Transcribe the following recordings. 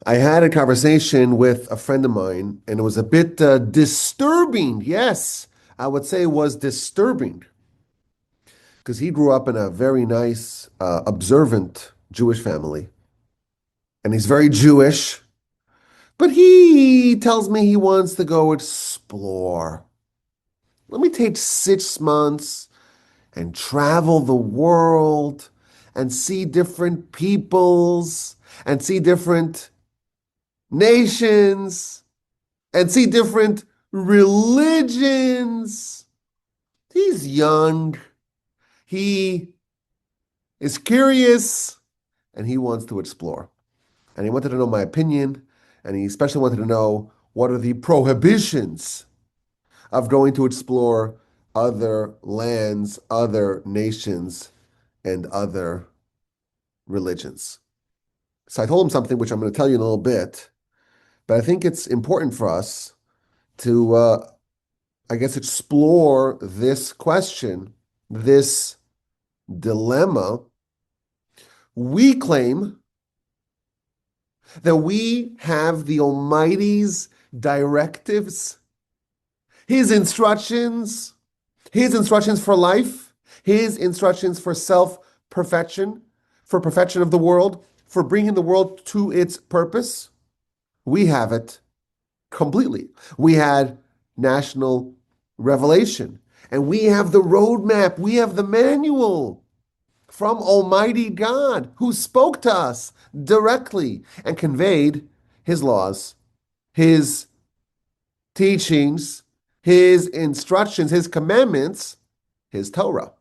I had a conversation with a friend of mine, and it was a bit disturbing. Yes, I would say it was disturbing because he grew up in a very nice, observant Jewish family, and he's very Jewish, but he tells me he wants to go explore. Let me take 6 months and travel the world and see different peoples and see different nations and see different religions. He's young, he is curious, and he wants to explore. And he wanted to know my opinion, and he especially wanted to know what are the prohibitions of going to explore other lands, other nations, and other religions. So I told him something which I'm going to tell you in a little bit, but I think it's important for us to I guess, explore this question, this dilemma. We claim that we have the Almighty's directives, His instructions for life, His instructions for self-perfection, for perfection of the world, for bringing the world to its purpose. We have it completely. We had national revelation, and we have the roadmap, we have the manual from Almighty God who spoke to us directly and conveyed His laws, His teachings, His instructions, His commandments, His Torah.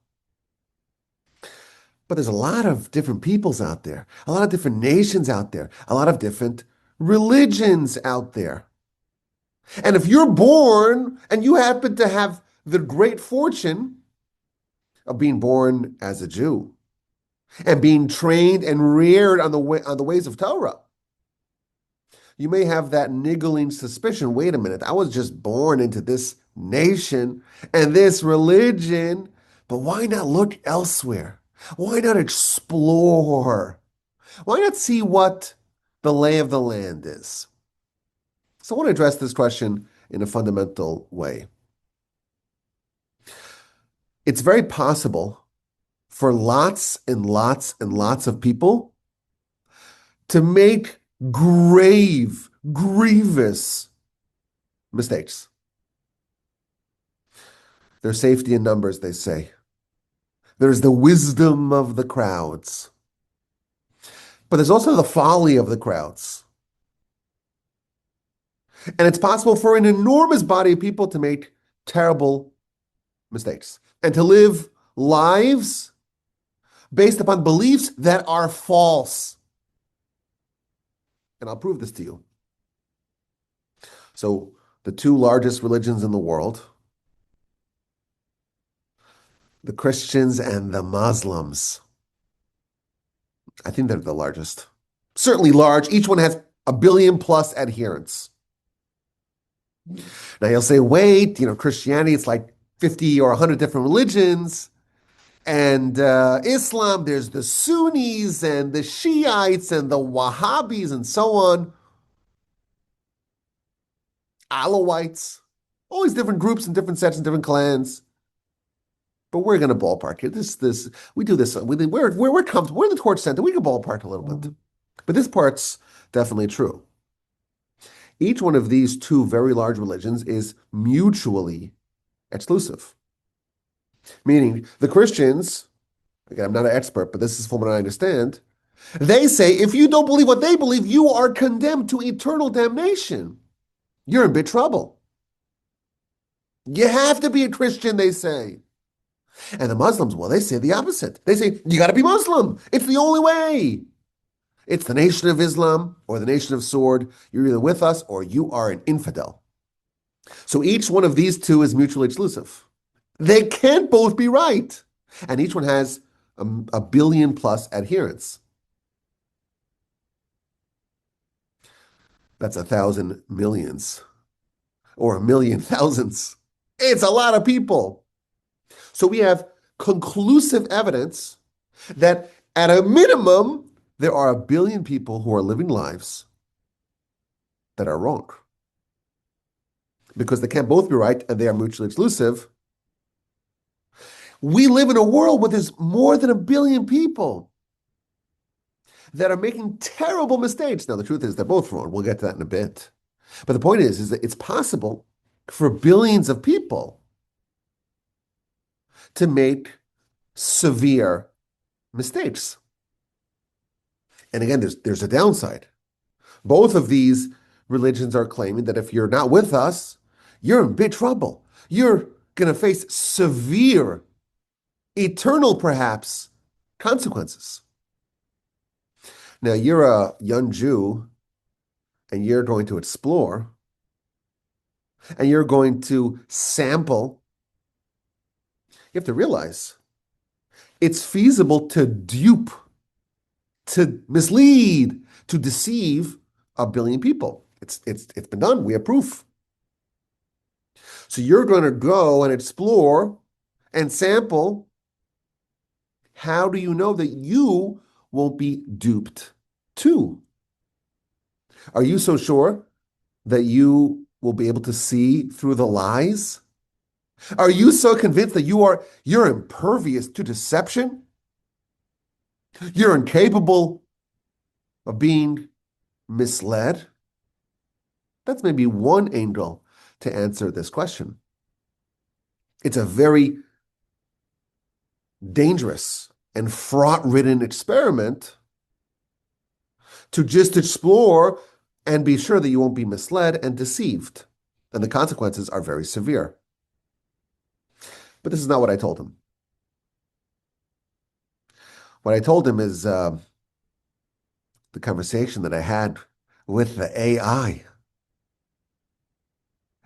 But there's a lot of different peoples out there, a lot of different nations out there, a lot of different religions out there. And if you're born and you happen to have the great fortune of being born as a Jew and being trained and reared on the ways of Torah, you may have that niggling suspicion. Wait a minute, I was just born into this nation and this religion, but why not look elsewhere? Why not explore? Why not see what the lay of the land is? So I want to address this question in a fundamental way. It's very possible for lots and lots and lots of people to make grievous mistakes. There's safety in numbers, they say. There's the wisdom of the crowds, but there's also the folly of the crowds. And it's possible for an enormous body of people to make terrible mistakes and to live lives based upon beliefs that are false. And I'll prove this to you. So, the two largest religions in the world, the Christians and the Muslims, I think they're the largest. Certainly large. Each one has a billion plus adherents. Now you'll say, wait, Christianity, it's like 50 or 100 different religions. And Islam, there's the Sunnis and the Shiites and the Wahhabis and so on. Alawites, all these different groups and different sects and different clans. But we're going to ballpark it. We do this. We're comfortable. We're in the torch center. We can ballpark a little bit. But this part's definitely true. Each one of these two very large religions is mutually exclusive. Meaning the Christians, again, I'm not an expert, but this is from what I understand, they say if you don't believe what they believe, you are condemned to eternal damnation. You're in big trouble. You have to be a Christian, they say. And the Muslims, well, they say the opposite. They say, you got to be Muslim. It's the only way. It's the nation of Islam or the nation of sword. You're either with us or you are an infidel. So each one of these two is mutually exclusive. They can't both be right. And each one has a billion plus adherents. That's 1,000 millions or a million thousands. It's a lot of people. So we have conclusive evidence that at a minimum, there are a billion people who are living lives that are wrong. Because they can't both be right and they are mutually exclusive. We live in a world where there's more than 1 billion people that are making terrible mistakes. Now, the truth is they're both wrong. We'll get to that in a bit. But the point is that it's possible for billions of people to make severe mistakes. And again, there's a downside. Both of these religions are claiming that if you're not with us, you're in big trouble. You're going to face severe, eternal perhaps, consequences. Now, you're a young Jew and you're going to explore and you're going to sample. You have to realize it's feasible to dupe, to mislead, to deceive 1 billion people. It's been done. We have proof. So you're going to go and explore and sample. How do you know that you won't be duped too? Are you so sure that you will be able to see through the lies? Are you so convinced that you're impervious to deception? You're incapable of being misled? That's maybe one angle to answer this question. It's a very dangerous and fraught-ridden experiment to just explore and be sure that you won't be misled and deceived. And the consequences are very severe. But this is not what I told him. What I told him is the conversation that I had with the AI.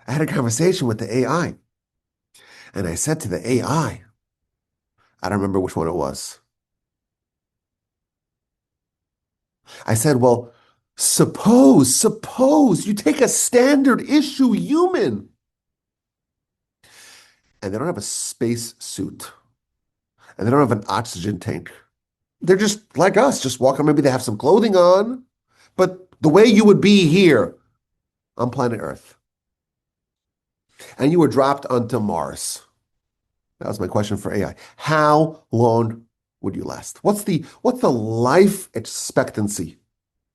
I had a conversation with the AI. And I said to the AI, I don't remember which one it was. I said, well, suppose you take a standard issue human and they don't have a space suit and they don't have an oxygen tank. They're just like us, just walking. Maybe they have some clothing on, but the way you would be here on planet Earth. And you were dropped onto Mars. That was my question for AI. How long would you last? What's the life expectancy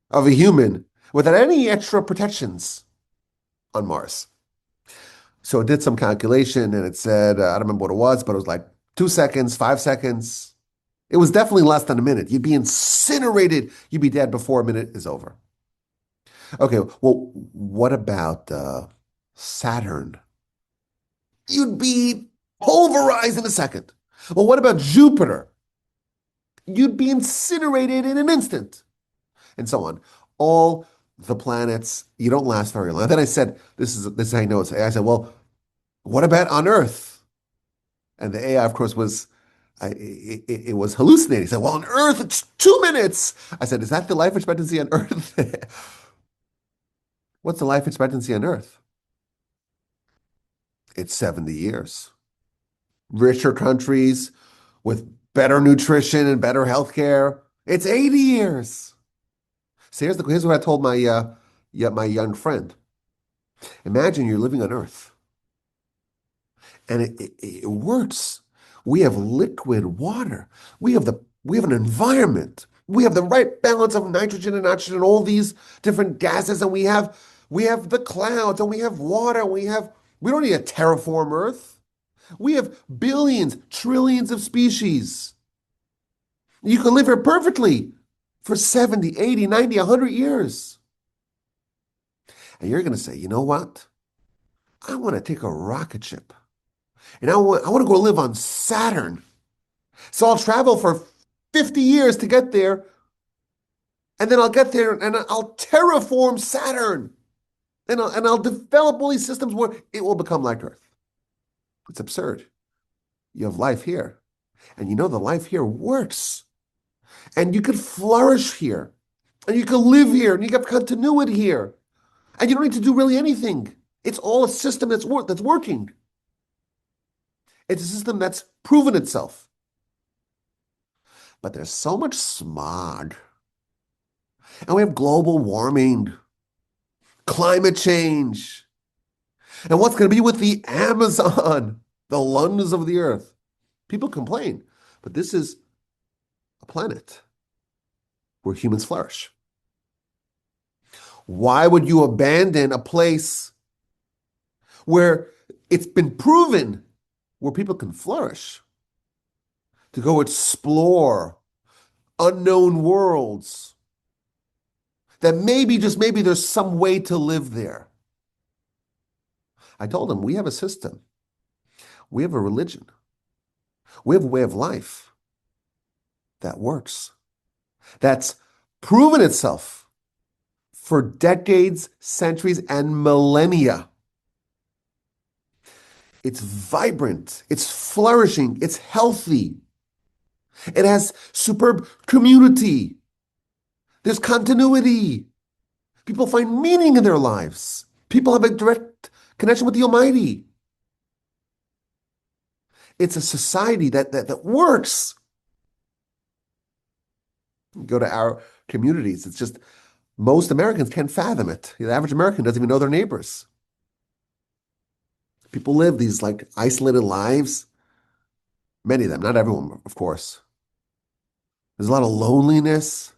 of a human without any extra protections on Mars? So it did some calculation and it said, I don't remember what it was, but it was like 2 seconds, 5 seconds. It was definitely less than a minute. You'd be incinerated. You'd be dead before a minute is over. Okay, well, what about Saturn? You'd be pulverized in a second. Well, what about Jupiter? You'd be incinerated in an instant, and so on. All the planets, you don't last very long. And then I said, this is how I know it's. I said, well, what about on Earth? And the AI, of course, it was hallucinating. He said, well, on Earth, it's 2 minutes. I said, is that the life expectancy on Earth? What's the life expectancy on Earth? It's 70 years. Richer countries with better nutrition and better healthcare, it's 80 years. So here's what I told my young friend. Imagine you're living on Earth, and it works. We have liquid water. We have an environment. We have the right balance of nitrogen and oxygen, all these different gases, and we have the clouds, and we have water. We don't need to terraform Earth. We have billions, trillions of species. You can live here perfectly for 70, 80, 90, 100 years. And you're going to say, you know what? I want to take a rocket ship and I want to go live on Saturn. So I'll travel for 50 years to get there. And then I'll get there and I'll terraform Saturn. And I'll develop all these systems where it will become like Earth. It's absurd. You have life here. And you know the life here works. And you could flourish here. And you can live here. And you have continuity here. And you don't need to do really anything. It's all a system that's working. It's a system that's proven itself. But there's so much smog. And we have global warming. climate change. And what's going to be with the Amazon, the lungs of the earth? People complain, but this is a planet where humans flourish. Why would you abandon a place where it's been proven where people can flourish to go explore unknown worlds that maybe, just maybe, there's some way to live there? I told him, we have a system, we have a religion, we have a way of life that works, that's proven itself for decades, centuries, and millennia. It's vibrant, it's flourishing, it's healthy. It has superb community. There's continuity. People find meaning in their lives. People have a direct connection with the Almighty. It's a society that works. You go to our communities, it's just most Americans can't fathom it. The average American doesn't even know their neighbors. People live these like isolated lives. Many of them, not everyone, of course. There's a lot of loneliness.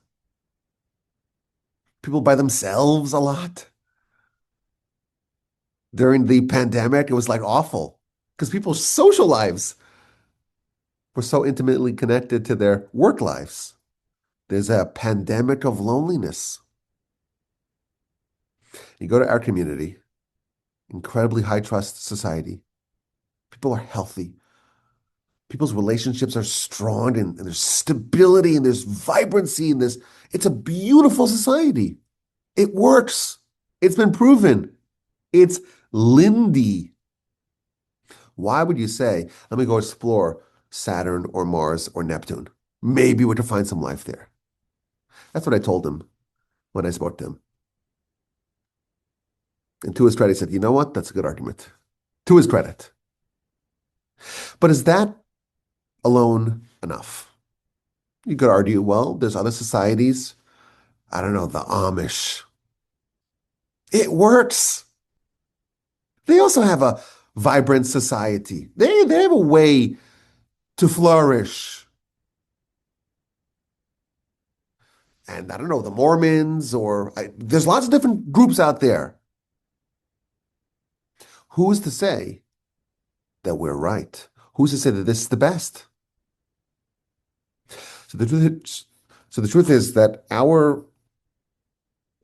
People by themselves a lot. During the pandemic, it was like awful because people's social lives were so intimately connected to their work lives. There's a pandemic of loneliness. You go to our community, incredibly high trust society. People are healthy. People's relationships are strong, and there's stability and there's vibrancy and it's a beautiful society. It works. It's been proven. It's Lindy. Why would you say, let me go explore Saturn or Mars or Neptune? Maybe we could find some life there. That's what I told him when I spoke to him. And to his credit, he said, you know what? That's a good argument. To his credit. But is that alone enough? You could argue, well, there's other societies. I don't know, the Amish. It works. They also have a vibrant society. They have a way to flourish. And I don't know, the Mormons, there's lots of different groups out there. Who's to say that we're right? Who's to say that this is the best? So the truth is that our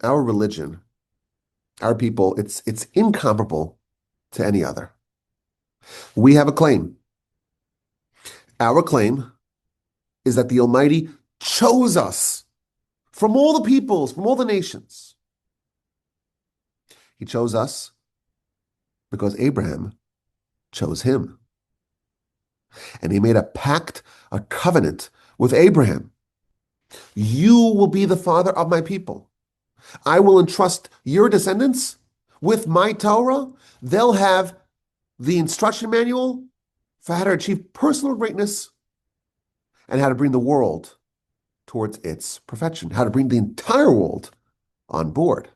religion, our people, it's incomparable to any other. We have a claim. Our claim is that the Almighty chose us from all the peoples, from all the nations. He chose us because Abraham chose him. And he made a pact, a covenant with Abraham. You will be the father of my people. I will entrust your descendants with my Torah. They'll have the instruction manual for how to achieve personal greatness and how to bring the world towards its perfection, how to bring the entire world on board.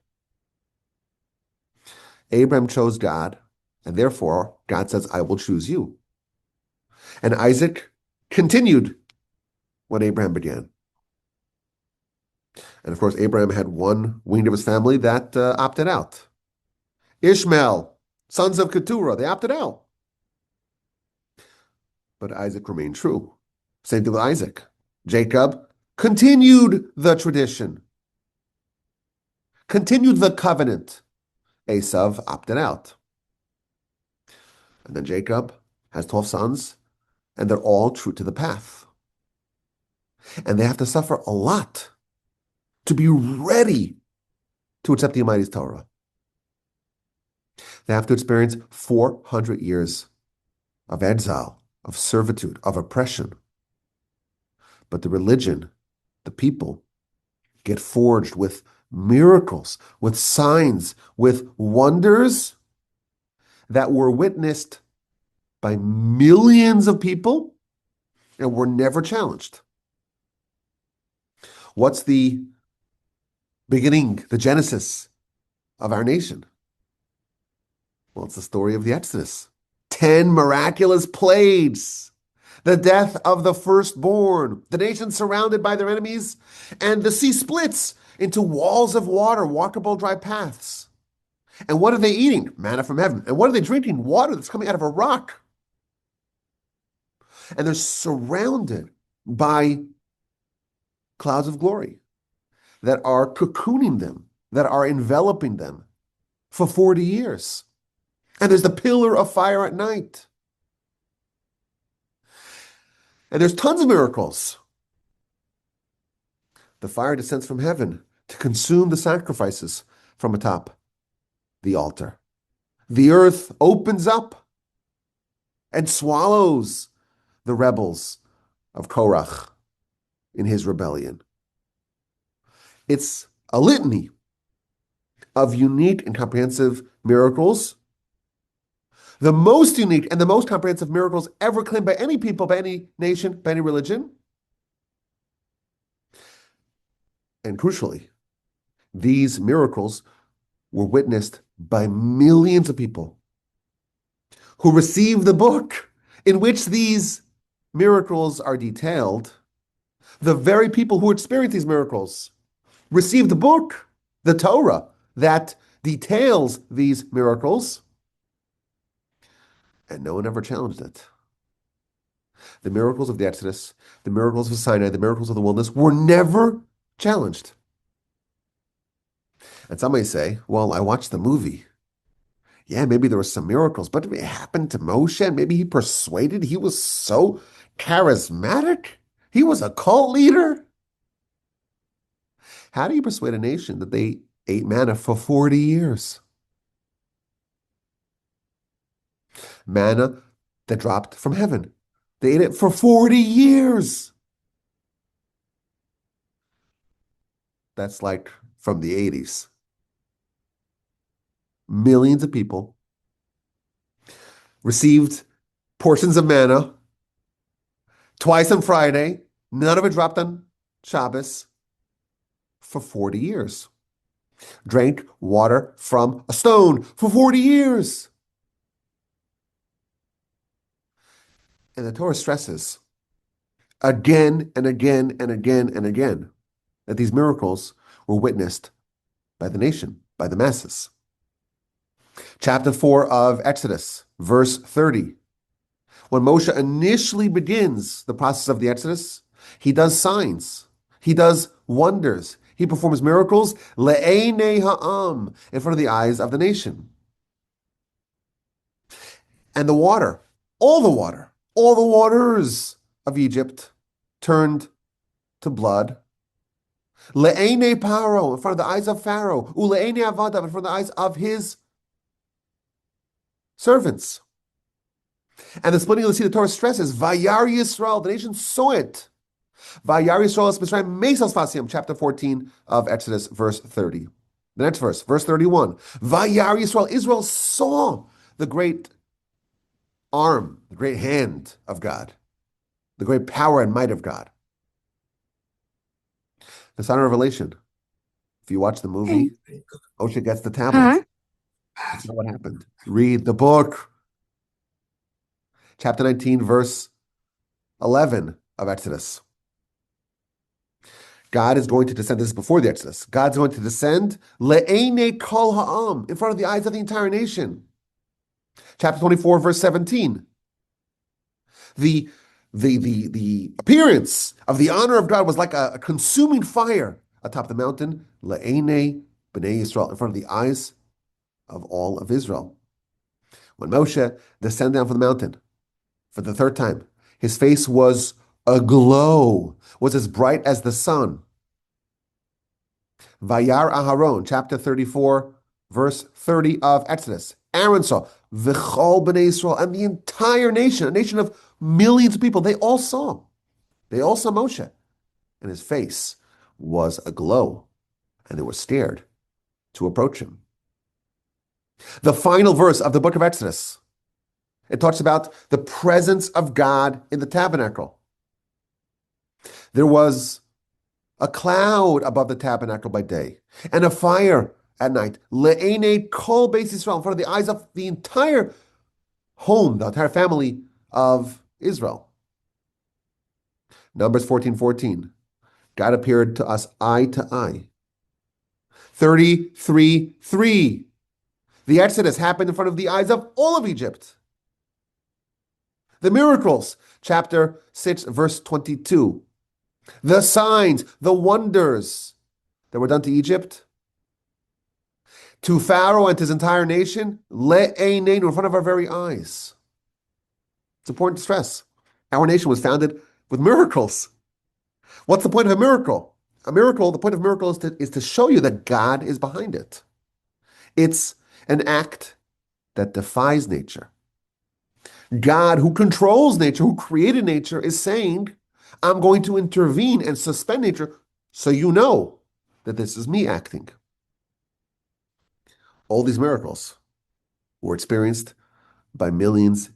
Abraham chose God, and therefore God says, I will choose you. And Isaac continued when Abraham began. And of course, Abraham had one wing of his family that opted out. Ishmael, sons of Keturah, they opted out. But Isaac remained true. Same thing with Isaac. Jacob continued the tradition, continued the covenant. Esav opted out. And then Jacob has 12 sons, and they're all true to the path. And they have to suffer a lot to be ready to accept the Almighty's Torah. They have to experience 400 years of exile, of servitude, of oppression. But the religion, the people, get forged with miracles, with signs, with wonders that were witnessed by millions of people and were never challenged. What's the beginning, the genesis of our nation? Well, it's the story of the Exodus. 10 miraculous plagues, the death of the firstborn, the nation surrounded by their enemies, and the sea splits into walls of water, walkable dry paths. And what are they eating? Manna from heaven. And what are they drinking? Water that's coming out of a rock. And they're surrounded by clouds of glory that are cocooning them, that are enveloping them for 40 years. And there's the pillar of fire at night. And there's tons of miracles. The fire descends from heaven to consume the sacrifices from atop the altar. The earth opens up and swallows the rebels of Korach in his rebellion. It's a litany of unique and comprehensive miracles, the most unique and the most comprehensive miracles ever claimed by any people, by any nation, by any religion. And crucially, these miracles were witnessed by millions of people who received the book in which these miracles are detailed. The very people who experienced these miracles received the book, the Torah, that details these miracles, and no one ever challenged it. The miracles of the Exodus, the miracles of Sinai, the miracles of the wilderness were never challenged. And some may say, well, I watched the movie. Yeah, maybe there were some miracles, but it happened to Moshe, and maybe he persuaded. He was so charismatic. He was a cult leader. How do you persuade a nation that they ate manna for 40 years? Manna that dropped from heaven. They ate it for 40 years. That's like from the 80s. Millions of people received portions of manna twice on Friday. None of it dropped on Shabbos for 40 years. Drank water from a stone for 40 years. And the Torah stresses again and again and again and again that these miracles were witnessed by the nation, by the masses. Chapter 4 of Exodus, verse 30. When Moshe initially begins the process of the Exodus, he does signs. He does wonders. He performs miracles, le'enei ha'am, in front of the eyes of the nation. And the water, all the waters of Egypt turned to blood. Le'enei Paro, in front of the eyes of Pharaoh. Ule'enei Avadav, in front of the eyes of his servants. And the splitting of the sea, the Torah stresses, Vayar Yisrael, the nation saw it. Vayar Yisrael es Mitzrayim Mesas Fasiam, chapter 14 of Exodus, verse 30. The next verse, verse 31. Vayar Yisrael, Israel saw the great arm, the great hand of God, the great power and might of God. The sign of Revelation. If you watch the movie, Moshe gets the tablet. That's not what happened. Read the book. Chapter 19, verse 11 of Exodus. God is going to descend. This is before the Exodus. God's going to descend le'enei kol ha'am, in front of the eyes of the entire nation. Chapter 24, verse 17. The appearance of the honor of God was like a consuming fire atop the mountain, le'enei b'nei Yisrael, in front of the eyes of all of Israel. When Moshe descended down from the mountain for the third time, his face was aglow, was as bright as the sun. Vayar Aharon, chapter 34, verse 30 of Exodus. Aaron saw v'chol b'nei Yisrael, and the entire nation, a nation of millions of people, they all saw. They all saw Moshe, and his face was aglow, and they were scared to approach him. The final verse of the book of Exodus, it talks about the presence of God in the tabernacle. There was a cloud above the tabernacle by day, and a fire at night. Le'enei kol beis Yisrael, in front of the eyes of the entire home, the entire family of Israel. Numbers 14:14. God appeared to us eye to eye. 33:3. The Exodus happened in front of the eyes of all of Egypt. The miracles, chapter 6, verse 22. The signs, the wonders that were done to Egypt, to Pharaoh and to his entire nation, le'einenu, in front of our very eyes. It's important to stress. Our nation was founded with miracles. What's the point of a miracle? A miracle, the point of a miracle is to show you that God is behind it. It's an act that defies nature. God, who controls nature, who created nature, is saying, I'm going to intervene and suspend nature so you know that this is me acting. All these miracles were experienced by millions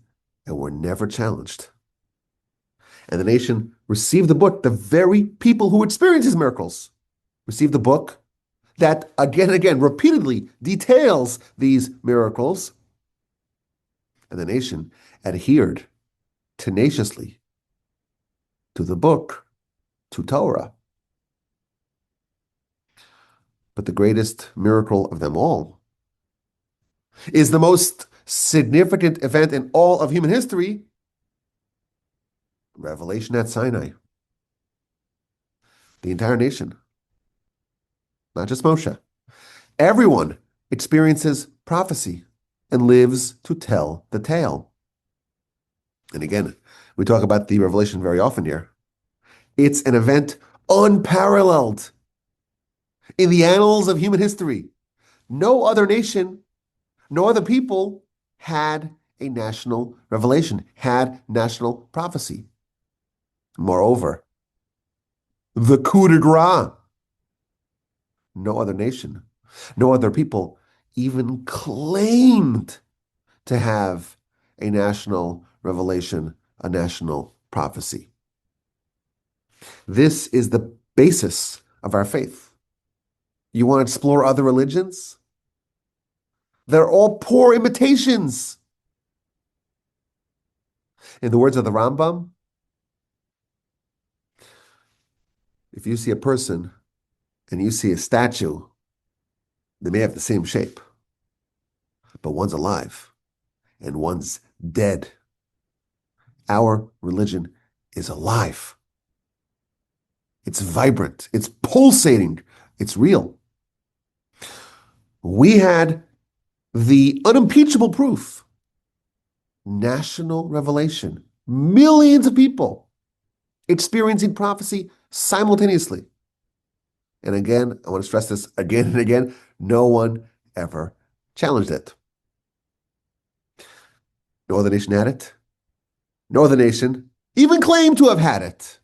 and were never challenged. And the nation received the book, the very people who experienced these miracles received the book that again and again repeatedly details these miracles. And the nation adhered tenaciously to the book, to Torah. But the greatest miracle of them all is the most significant event in all of human history, revelation at Sinai. The entire nation, not just Moshe. Everyone experiences prophecy and lives to tell the tale. And again, we talk about the revelation very often here. It's an event unparalleled in the annals of human history. No other nation, no other people had a national revelation, had national prophecy. Moreover, the coup de grace. No other nation, no other people even claimed to have a national revelation, a national prophecy. This is the basis of our faith. You want to explore other religions? They're all poor imitations. In the words of the Rambam, if you see a person and you see a statue, they may have the same shape, but one's alive and one's dead. Our religion is alive. It's vibrant. It's pulsating. It's real. We had the unimpeachable proof. National revelation. Millions of people experiencing prophecy simultaneously. And again, I want to stress this again and again, no one ever challenged it. No other nation had it. No other nation even claimed to have had it.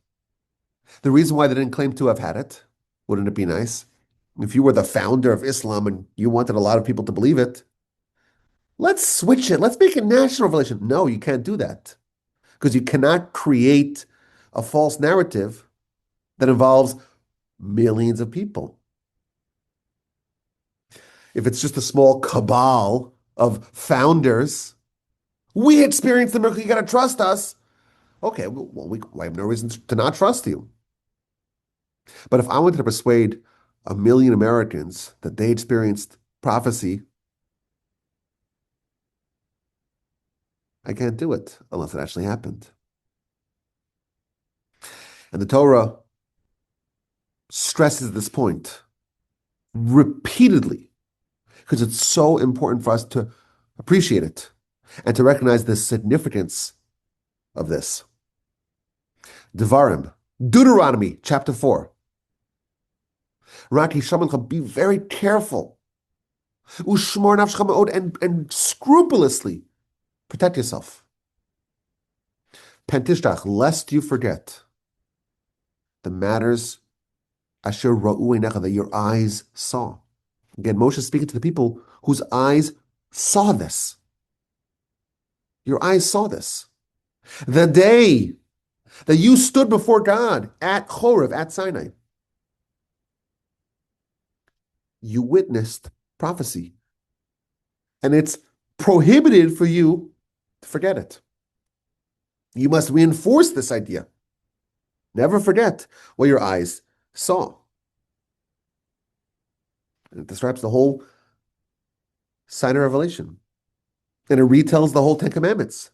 The reason why they didn't claim to have had it, wouldn't it be nice? If you were the founder of Islam and you wanted a lot of people to believe it, let's switch it. Let's make it national revelation. No, you can't do that. Because you cannot create a false narrative that involves millions of people. If it's just a small cabal of founders, we experienced the miracle, you got to trust us. Okay, well, I have no reason to not trust you. But if I wanted to persuade 1 million Americans that they experienced prophecy, I can't do it unless it actually happened. And the Torah stresses this point repeatedly because it's so important for us to appreciate it and to recognize the significance of this. Devarim, Deuteronomy, chapter 4. Raki Shamancha, be very careful. Ushmor nafshcha me'od, and scrupulously protect yourself. Pentishtach, lest you forget the matters asher ra'u einecha, that your eyes saw. Again, Moshe is speaking to the people whose eyes saw this. Your eyes saw this. The day that you stood before God at Chorev, at Sinai, you witnessed prophecy. And it's prohibited for you to forget it. You must reinforce this idea. Never forget what your eyes saw. It describes the whole sign of Revelation. And it retells the whole Ten Commandments.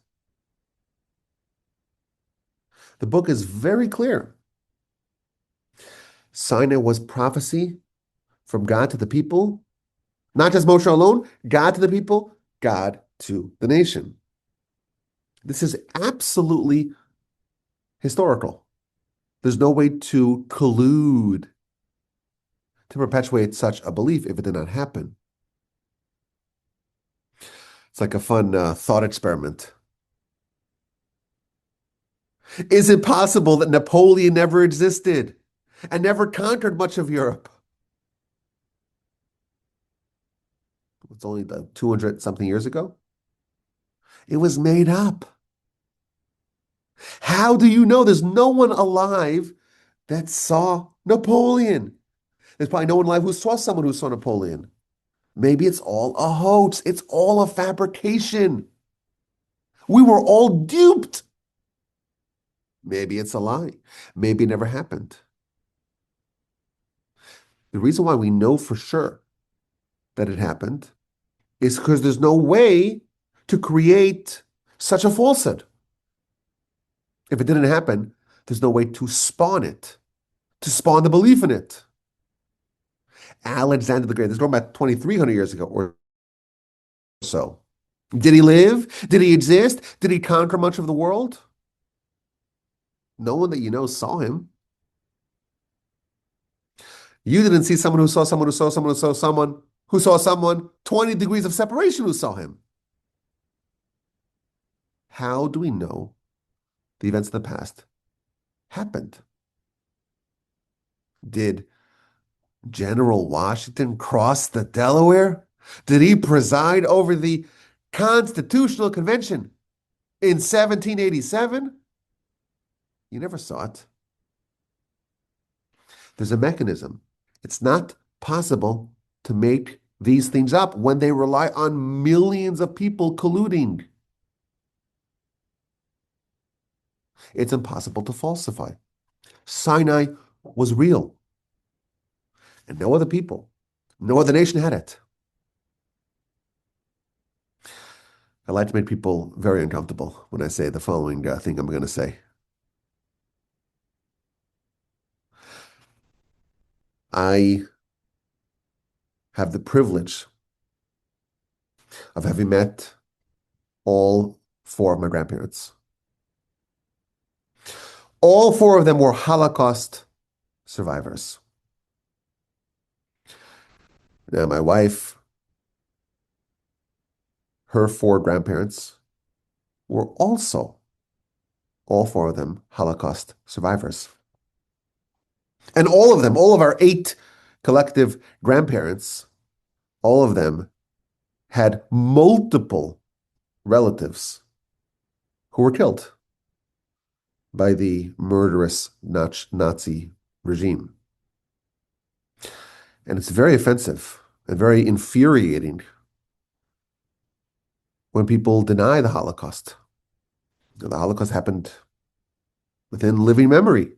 The book is very clear. Sinai was prophecy from God to the people, not just Moshe alone, God to the people, God to the nation. This is absolutely historical. There's no way to collude to perpetuate such a belief if it did not happen. It's like a fun thought experiment. Is it possible that Napoleon never existed and never conquered much of Europe? It's only 200 something years ago. It was made up. How do you know? There's no one alive that saw Napoleon. There's probably no one alive who saw someone who saw Napoleon. Maybe it's all a hoax. It's all a fabrication. We were all duped. Maybe it's a lie. Maybe it never happened. The reason why we know for sure that it happened is because there's no way to create such a falsehood. If it didn't happen, there's no way to spawn it, to spawn the belief in it. Alexander the Great, this is about 2,300 years ago or so. Did he live? Did he exist? Did he conquer much of the world? No one that you know saw him. You didn't see someone who saw someone who saw someone who saw someone who saw someone 20 degrees of separation who saw him. How do we know the events of the past happened? Did General Washington cross the Delaware? Did he preside over the Constitutional Convention in 1787? You never saw it. There's a mechanism. It's not possible to make these things up when they rely on millions of people colluding. It's impossible to falsify. Sinai was real. And no other people, no other nation had it. I like to make people very uncomfortable when I say the following thing I'm going to say. I have the privilege of having met all four of my grandparents. All four of them were Holocaust survivors. Now, my wife, her four grandparents were also, all four of them, Holocaust survivors. And all of them, all of our 8 collective grandparents, all of them had multiple relatives who were killed by the murderous Nazi regime. And it's very offensive and very infuriating when people deny the Holocaust. The Holocaust happened within living memory.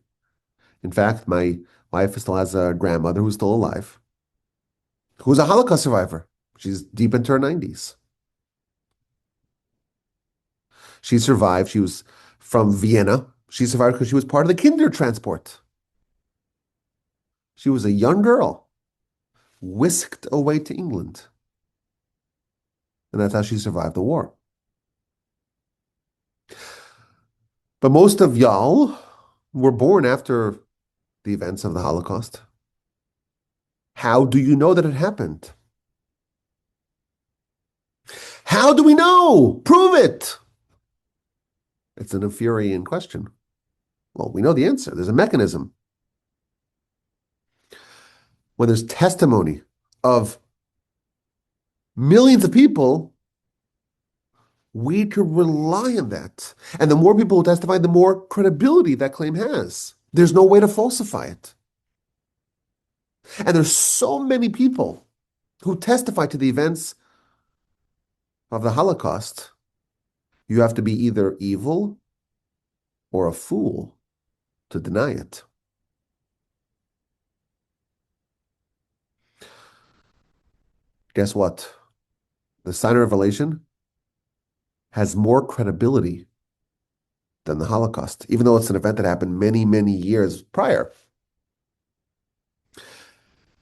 In fact, my wife still has a grandmother who's still alive, who's a Holocaust survivor. She's deep into her 90s. She survived. She was from Vienna. She survived because she was part of the Kinder transport. She was a young girl, whisked away to England. And that's how she survived the war. But most of y'all were born after the events of the Holocaust. How do you know that it happened? How do we know? Prove it. It's an infuriating question. Well, we know the answer. There's a mechanism. When there's testimony of millions of people, we could rely on that. And the more people who testify, the more credibility that claim has. There's no way to falsify it. And there's so many people who testify to the events of the Holocaust, you have to be either evil or a fool to deny it. Guess what? The sign of Revelation has more credibility than the Holocaust, even though it's an event that happened many, many years prior.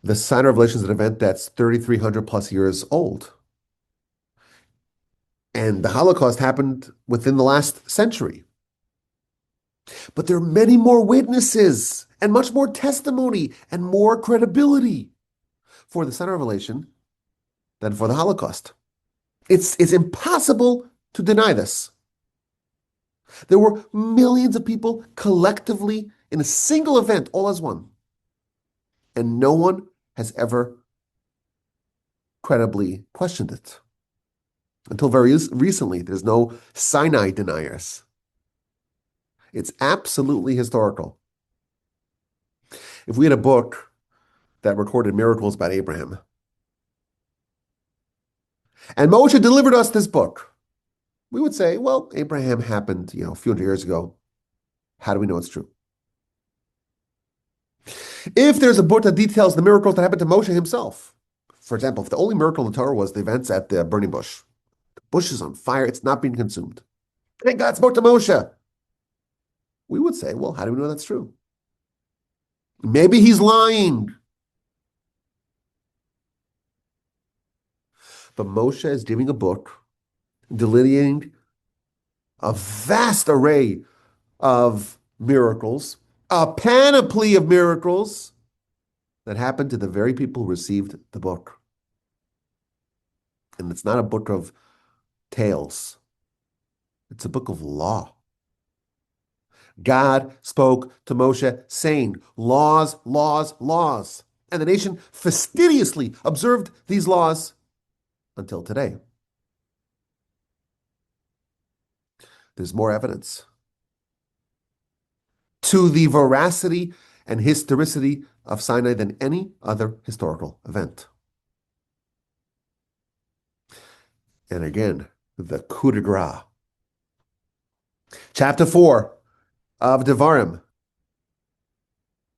The sign of Revelation is an event that's 3,300 plus years old. And the Holocaust happened within the last century. But there are many more witnesses and much more testimony and more credibility for the sign of Revelation than for the Holocaust. It's impossible to deny this. There were millions of people collectively in a single event, all as one. And no one has ever credibly questioned it. Until very recently, there's no Sinai deniers. It's absolutely historical. If we had a book that recorded miracles about Abraham, and Moshe delivered us this book, we would say, well, Abraham happened, a few hundred years ago. How do we know it's true? If there's a book that details the miracles that happened to Moshe himself, for example, if the only miracle in the Torah was the events at the burning bush, the bush is on fire, it's not being consumed, and God spoke to Moshe, we would say, well, how do we know that's true? Maybe he's lying. But Moshe is giving a book delineating a vast array of miracles, a panoply of miracles that happened to the very people who received the book. And it's not a book of tales. It's a book of law. God spoke to Moshe saying, laws, laws, laws. And the nation fastidiously observed these laws until today. There's more evidence to the veracity and historicity of Sinai than any other historical event. And again, the coup de grace. Chapter 4 of Devarim.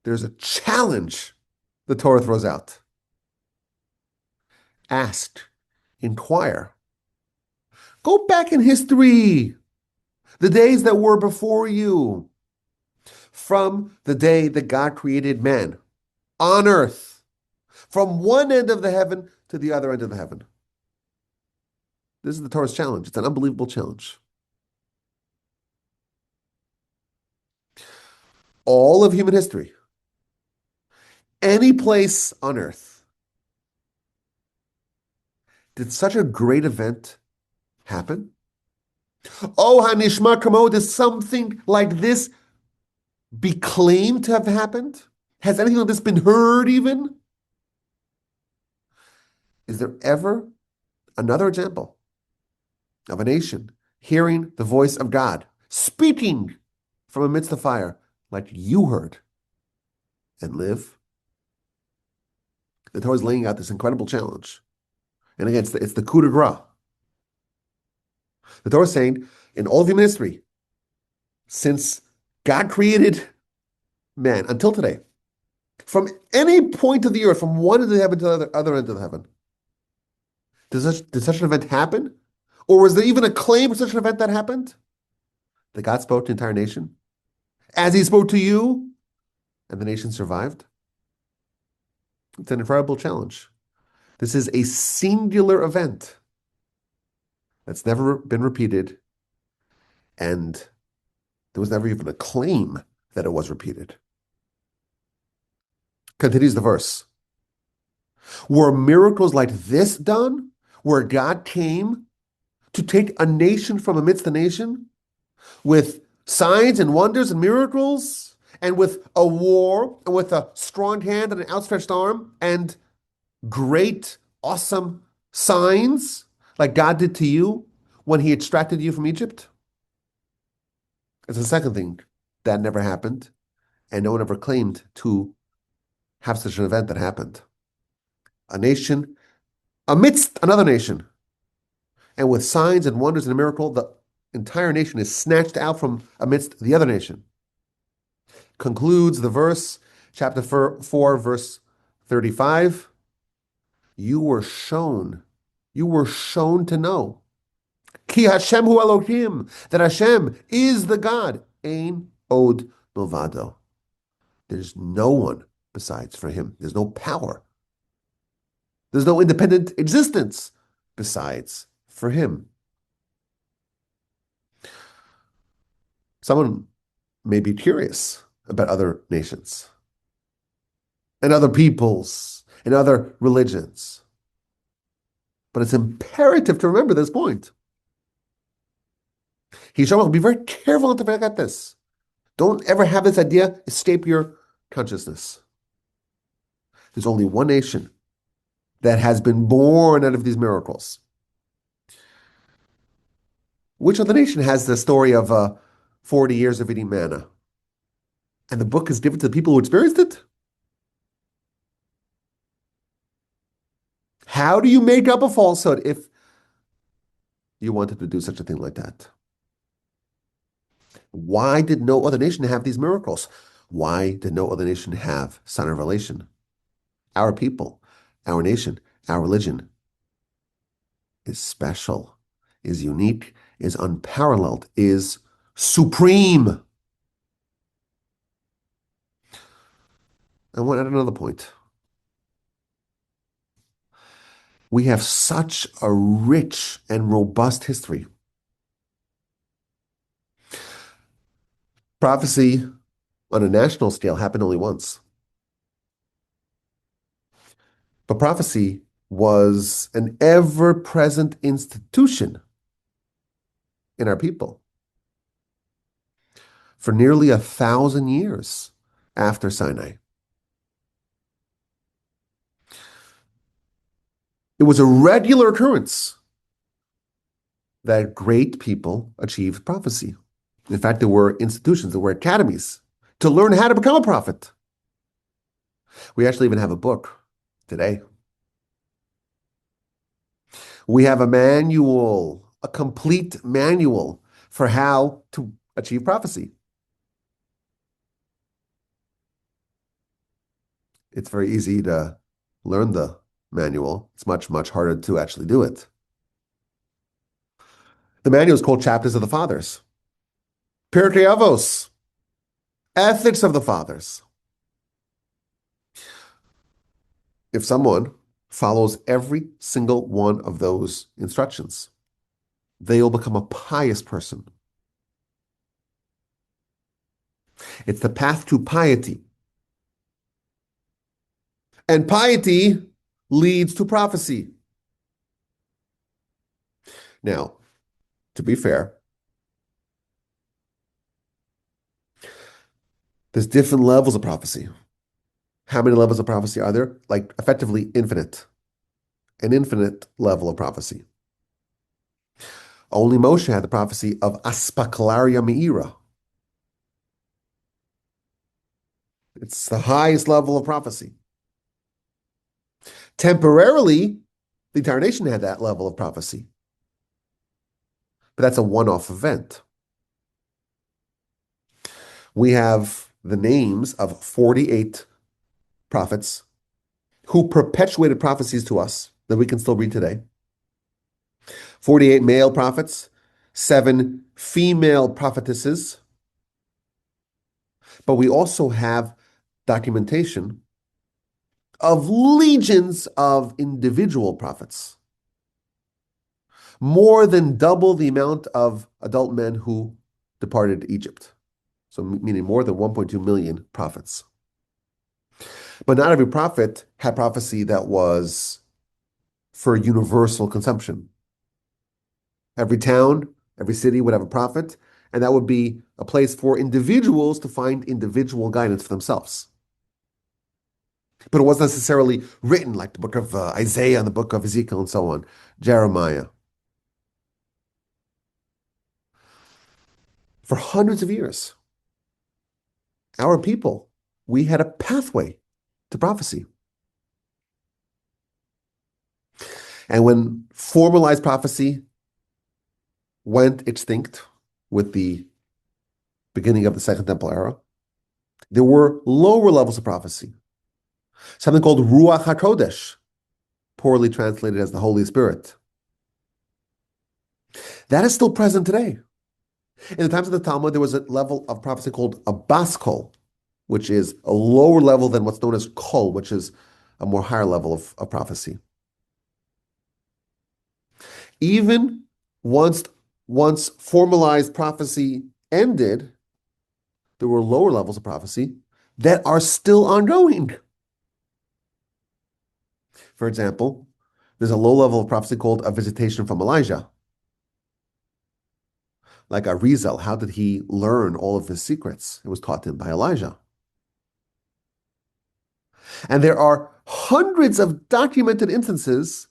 There's a challenge the Torah throws out. Ask, inquire. Go back in history, the days that were before you, from the day that God created man on earth, from one end of the heaven to the other end of the heaven. This is the Torah's challenge. It's an unbelievable challenge. All of human history, any place on earth, did such a great event happen? Oh, Hanishma Kamo, does something like this be claimed to have happened? Has anything like this been heard even? Is there ever another example of a nation hearing the voice of God, speaking from amidst the fire like you heard and live? The Torah is laying out this incredible challenge. And again, it's the coup de grace. The Torah is saying, in all of human history, since God created man until today, from any point of the earth, from one end of the heaven to the other end of the heaven, did such an event happen? Or was there even a claim for such an event that happened? That God spoke to the entire nation? As he spoke to you, and the nation survived? It's an incredible challenge. This is a singular event that's never been repeated, and there was never even a claim that it was repeated. Continues the verse. Were miracles like this done, where God came to take a nation from amidst the nation with signs and wonders and miracles, and with a war, and with a strong hand and an outstretched arm, and great, awesome signs like God did to you when he extracted you from Egypt? It's the second thing that never happened, and no one ever claimed to have such an event that happened. A nation amidst another nation. And with signs and wonders and a miracle, the entire nation is snatched out from amidst the other nation. Concludes the verse, chapter 4, verse 35. You were shown, you were shown to know. Ki Hashem hu Elohim, that Hashem is the God. Ein od milvado. There's no one besides for him. There's no power. There's no independent existence besides for him. Someone may be curious about other nations and other peoples and other religions. But it's imperative to remember this point. Be very careful not to forget this. Don't ever have this idea escape your consciousness. There's only one nation that has been born out of these miracles. Which other nation has the story of 40 years of eating manna? And the book is given to the people who experienced it? How do you make up a falsehood if you wanted to do such a thing like that? Why did no other nation have these miracles? Why did no other nation have sign of revelation? Our people, our nation, our religion is special, is unique, is unparalleled, is supreme. I want to add another point. We have such a rich and robust history. Prophecy on a national scale happened only once. But prophecy was an ever-present institution in our people for nearly 1,000 years after Sinai. It was a regular occurrence that great people achieved prophecy. In fact, there were institutions, there were academies to learn how to become a prophet. We actually even have a book today. We have a manual, a complete manual for how to achieve prophecy. It's very easy to learn the manual. It's much, much harder to actually do it. The manual is called Chapters of the Fathers. Pirkei Avos, Ethics of the Fathers. If someone follows every single one of those instructions, they will become a pious person. It's the path to piety. And piety leads to prophecy. Now, to be fair, there's different levels of prophecy. How many levels of prophecy are there? Like effectively infinite. An infinite level of prophecy. Only Moshe had the prophecy of Aspaklaria Meira. It's the highest level of prophecy. Temporarily, the entire nation had that level of prophecy. But that's a one-off event. We have the names of 48 prophets who perpetuated prophecies to us that we can still read today. 48 male prophets, 7 female prophetesses. But we also have documentation of legions of individual prophets. More than double the amount of adult men who departed Egypt. So meaning more than 1.2 million prophets. But not every prophet had prophecy that was for universal consumption. Every town, every city would have a prophet, and that would be a place for individuals to find individual guidance for themselves. But it wasn't necessarily written like the book of Isaiah and the book of Ezekiel and so on, Jeremiah. For hundreds of years, our people, we had a pathway to prophecy. And when formalized prophecy went extinct with the beginning of the Second Temple era, there were lower levels of prophecy, something called Ruach HaKodesh, poorly translated as the Holy Spirit. That is still present today. In the times of the Talmud, there was a level of prophecy called a bas kol, which is a lower level than what's known as kol, which is a more higher level of prophecy. Even once formalized prophecy ended, there were lower levels of prophecy that are still ongoing. For example, there's a low level of prophecy called a visitation from Elijah. Like Arizal, how did he learn all of his secrets? It was taught to him by Elijah. And there are hundreds of documented instances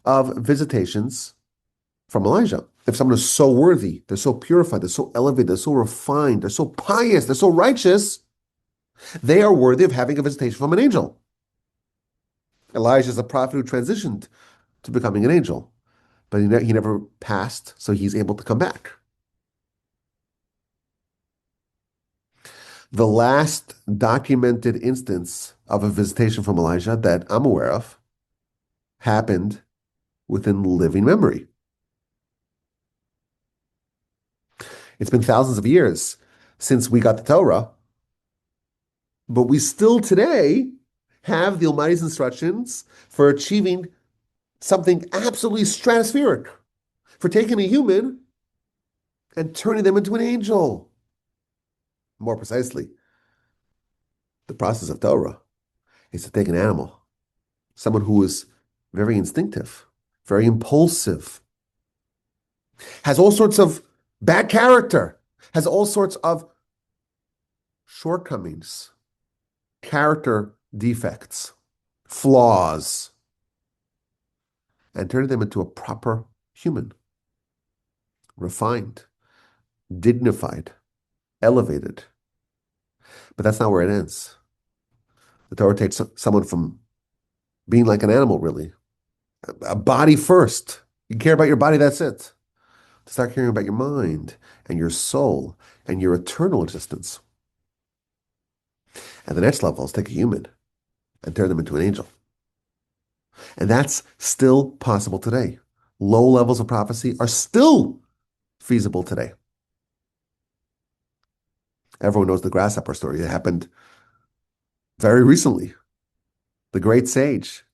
of visitations from Elijah. If someone is so worthy, they're so purified, they're so elevated, they're so refined, they're so pious, they're so righteous, they are worthy of having a visitation from an angel. Elijah is a prophet who transitioned to becoming an angel, but he never passed, so he's able to come back. The last documented instance of a visitation from Elijah that I'm aware of happened within living memory. It's been thousands of years since we got the Torah, but we still today have the Almighty's instructions for achieving something absolutely stratospheric, for taking a human and turning them into an angel. More precisely, the process of Torah is to take an animal, someone who is very instinctive, very impulsive, has all sorts of bad character, has all sorts of shortcomings, character defects, flaws, and turning them into a proper human, refined, dignified, elevated. But that's not where it ends. The Torah takes someone from being like an animal, really, a body first. You care about your body, that's it. To start caring about your mind and your soul and your eternal existence. And the next level is take a human and turn them into an angel. And that's still possible today. Low levels of prophecy are still feasible today. Everyone knows the grasshopper story. It happened very recently. The great sage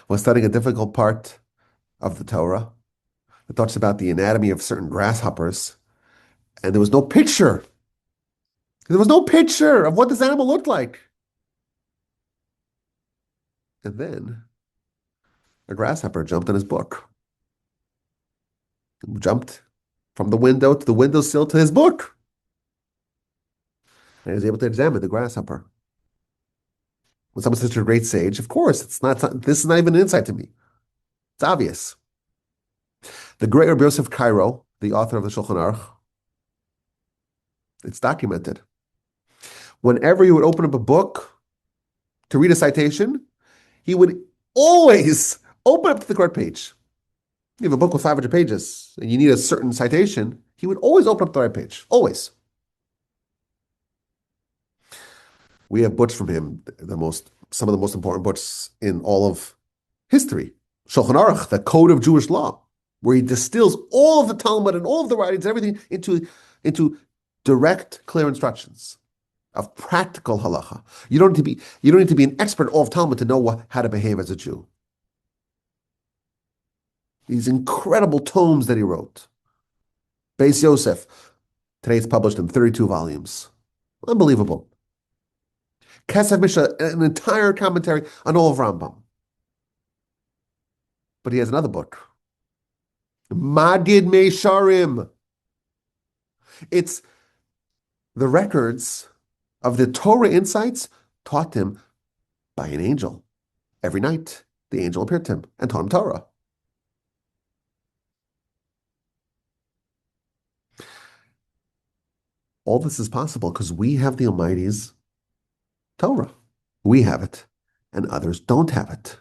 was studying a difficult part of the Torah that talks about the anatomy of certain grasshoppers, and there was no picture. There was no picture of what this animal looked like. And then a grasshopper jumped in his book. Jumped from the window to the windowsill to his book. And he was able to examine the grasshopper. When someone says you're a great sage, of course, this is not even an insight to me. It's obvious. The great Rabbi Yosef Cairo, the author of the Shulchan Aruch, it's documented. Whenever he would open up a book to read a citation, he would always open up to the correct page. You have a book with 500 pages and you need a certain citation, he would always open up the right page. Always. We have books from him, some of the most important books in all of history. Shulchan Aruch, the Code of Jewish Law, where he distills all of the Talmud and all of the writings, everything into direct, clear instructions of practical halacha. You don't need to be an expert all of Talmud to know how to behave as a Jew. These incredible tomes that he wrote. Beis Yosef. Today it's published in 32 volumes. Unbelievable. Kesef Mishnah, an entire commentary on all of Rambam. But he has another book. Magid Meisharim. It's the records of the Torah insights taught him by an angel. Every night, the angel appeared to him and taught him Torah. All this is possible because we have the Almighty's Torah. We have it, and others don't have it.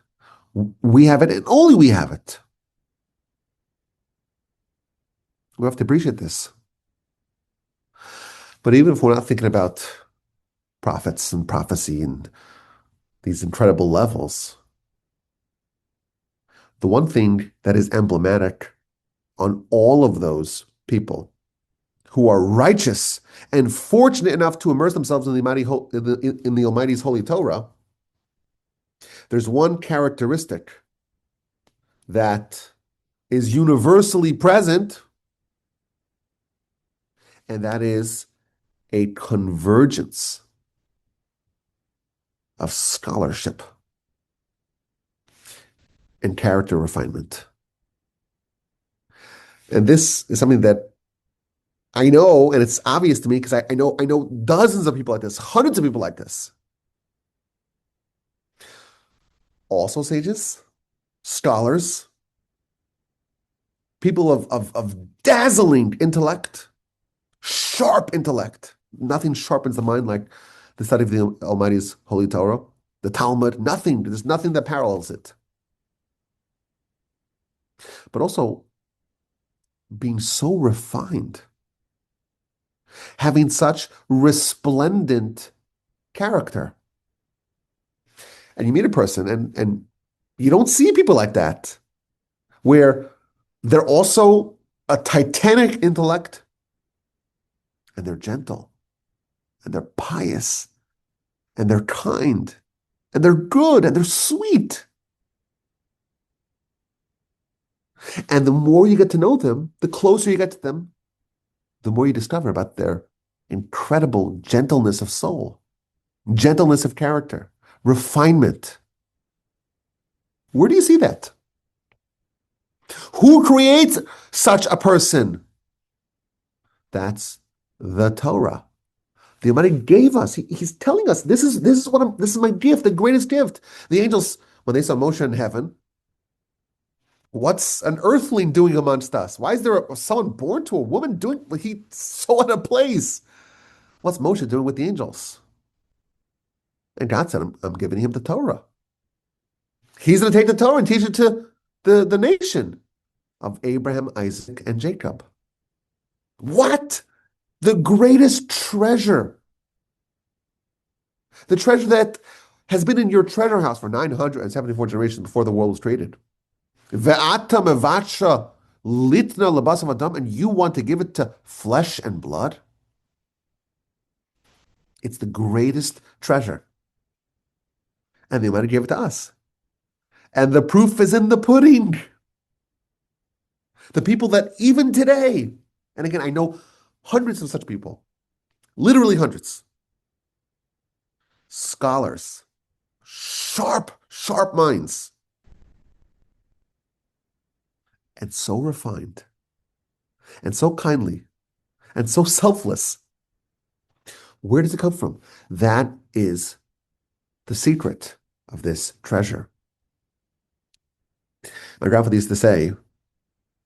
We have it, and only we have it. We have to appreciate this. But even if we're not thinking about prophets and prophecy and these incredible levels, the one thing that is emblematic on all of those people who are righteous and fortunate enough to immerse themselves in the Almighty's holy Torah, there's one characteristic that is universally present, and that is a convergence of scholarship and character refinement. And this is something that I know, and it's obvious to me because I know dozens of people like this, hundreds of people like this. Also sages, scholars, people of dazzling intellect, sharp intellect. Nothing sharpens the mind like the study of the Almighty's Holy Torah, the Talmud, nothing. There's nothing that parallels it. But also being so refined, having such resplendent character. And you meet a person and you don't see people like that, where they're also a titanic intellect and they're gentle and they're pious and they're kind and they're good and they're sweet. And the more you get to know them, the closer you get to them, the more you discover about their incredible gentleness of soul, gentleness of character, refinement. Where do you see that? Who creates such a person? That's the Torah. The Almighty gave us. He's telling us this is my gift, the greatest gift. The angels, when they saw Moshe in heaven, what's an earthling doing amongst us? Why is there someone born to a woman doing? He's so out of place. What's Moshe doing with the angels? And God said, I'm giving him the Torah. He's going to take the Torah and teach it to the nation of Abraham, Isaac, and Jacob. What? The greatest treasure. The treasure that has been in your treasure house for 974 generations before the world was created. Ve'ata mevatsha litna lebasav adam, and you want to give it to flesh and blood? It's the greatest treasure. And the Almighty gave it to us. And the proof is in the pudding. The people that even today, and again, I know hundreds of such people, literally hundreds, scholars, sharp, sharp minds, and so refined, and so kindly, and so selfless. Where does it come from? That is the secret of this treasure. My grandfather used to say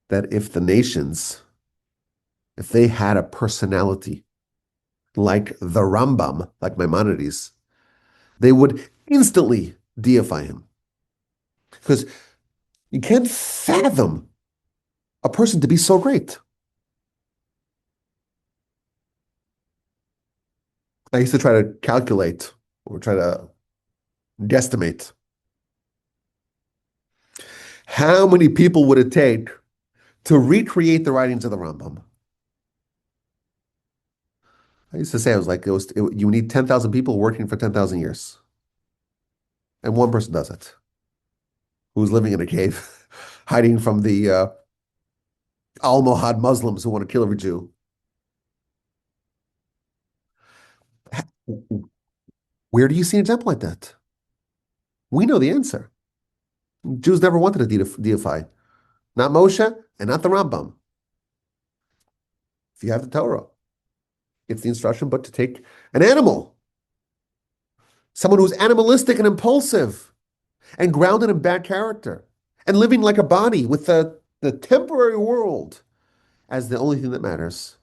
that if the nations, if they had a personality like the Rambam, like Maimonides, they would instantly deify him. Because you can't fathom a person to be so great. I used to try to calculate or try to guesstimate how many people would it take to recreate the writings of the Rambam. I used to say, you need 10,000 people working for 10,000 years. And one person does it, who's living in a cave, hiding from the Almohad Muslims who want to kill every Jew. Where do you see an example like that? We know the answer. Jews never wanted to deify. Not Moshe and not the Rambam. If you have the Torah, it's the instruction but to take an animal, someone who's animalistic and impulsive and grounded in bad character and living like a body with the temporary world as the only thing that matters.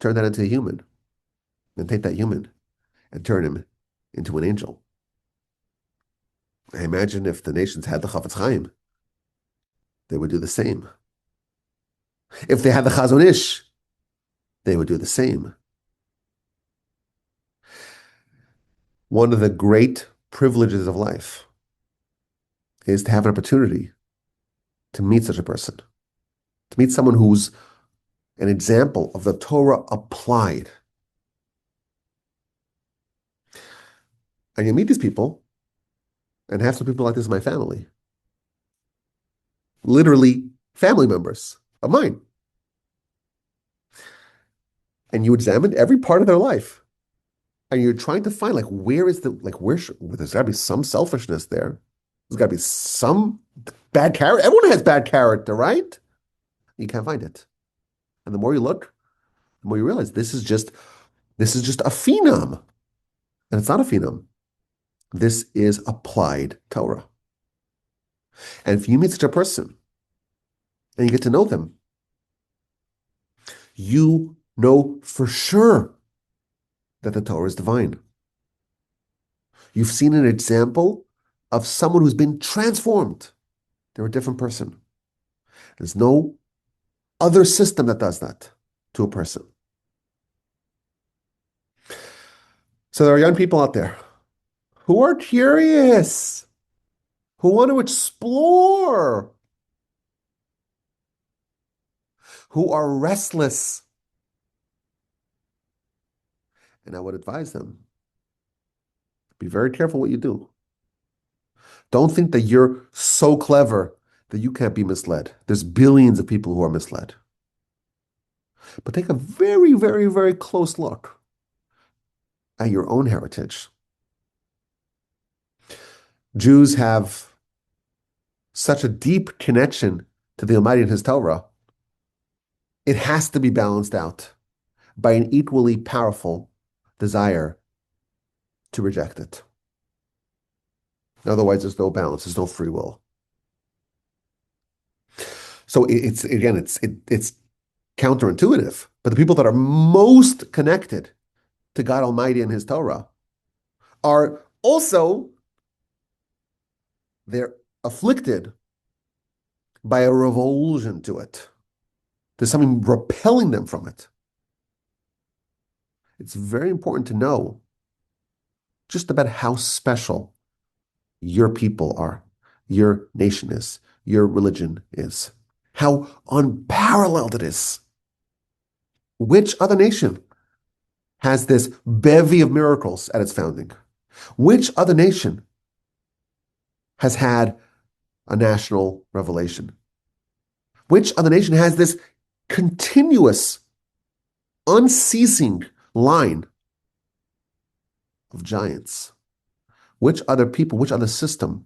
Turn that into a human. Then take that human and turn him into an angel. I imagine if the nations had the Chafetz Chaim, they would do the same. If they had the Chazon Ish, they would do the same. One of the great privileges of life is to have an opportunity to meet such a person, to meet someone who's an example of the Torah applied. And you meet these people, and have some people like this in my family, literally family members of mine. And you examine every part of their life, and you're trying to find there's got to be some selfishness there. There's got to be some bad character. Everyone has bad character, right? You can't find it. And the more you look, the more you realize this is just a phenom. And it's not a phenom. This is applied Torah. And if you meet such a person and you get to know them, you know for sure that the Torah is divine. You've seen an example of someone who's been transformed. They're a different person. There's no other system that does that to a person. So there are young people out there who are curious, who want to explore, who are restless. And I would advise them, be very careful what you do. Don't think that you're so clever that you can't be misled. There's billions of people who are misled. But take a very, very, very close look at your own heritage. Jews have such a deep connection to the Almighty and His Torah. It has to be balanced out by an equally powerful desire to reject it. Otherwise, there's no balance, there's no free will. So it's counterintuitive, but the people that are most connected to God Almighty and His Torah are also, they're afflicted by a revulsion to it. There's something repelling them from it. It's very important to know just about how special your people are, your nation is, your religion is, how unparalleled it is. Which other nation has this bevy of miracles at its founding? Which other nation has had a national revelation? Which other nation has this continuous, unceasing line of giants? Which other people, which other system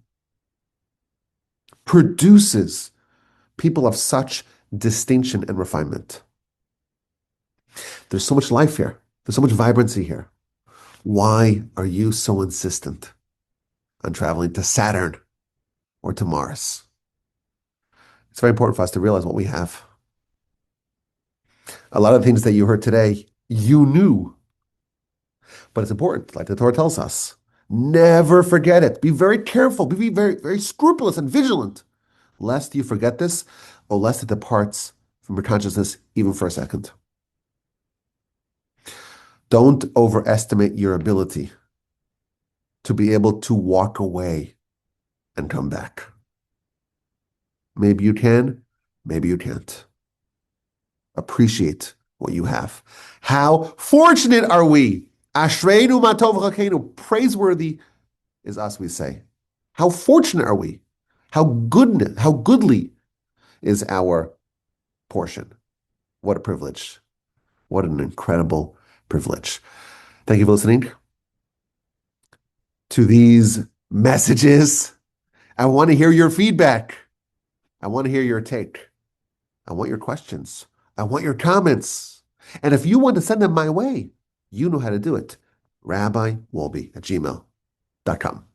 produces people of such distinction and refinement? There's so much life here. There's so much vibrancy here. Why are you so insistent on traveling to Saturn or to Mars? It's very important for us to realize what we have. A lot of things that you heard today, you knew. But it's important, like the Torah tells us. Never forget it. Be very careful. Be very, very scrupulous and vigilant, lest you forget this, or lest it departs from your consciousness even for a second. Don't overestimate your ability to be able to walk away and come back. Maybe you can, maybe you can't. Appreciate what you have. How fortunate are we? Ashreinu matov chakenu. Praiseworthy is us, we say. How fortunate are we? How goodly is our portion. What a privilege. What an incredible privilege. Thank you for listening to these messages. I want to hear your feedback. I want to hear your take. I want your questions. I want your comments. And if you want to send them my way, you know how to do it. RabbiWolbe@gmail.com.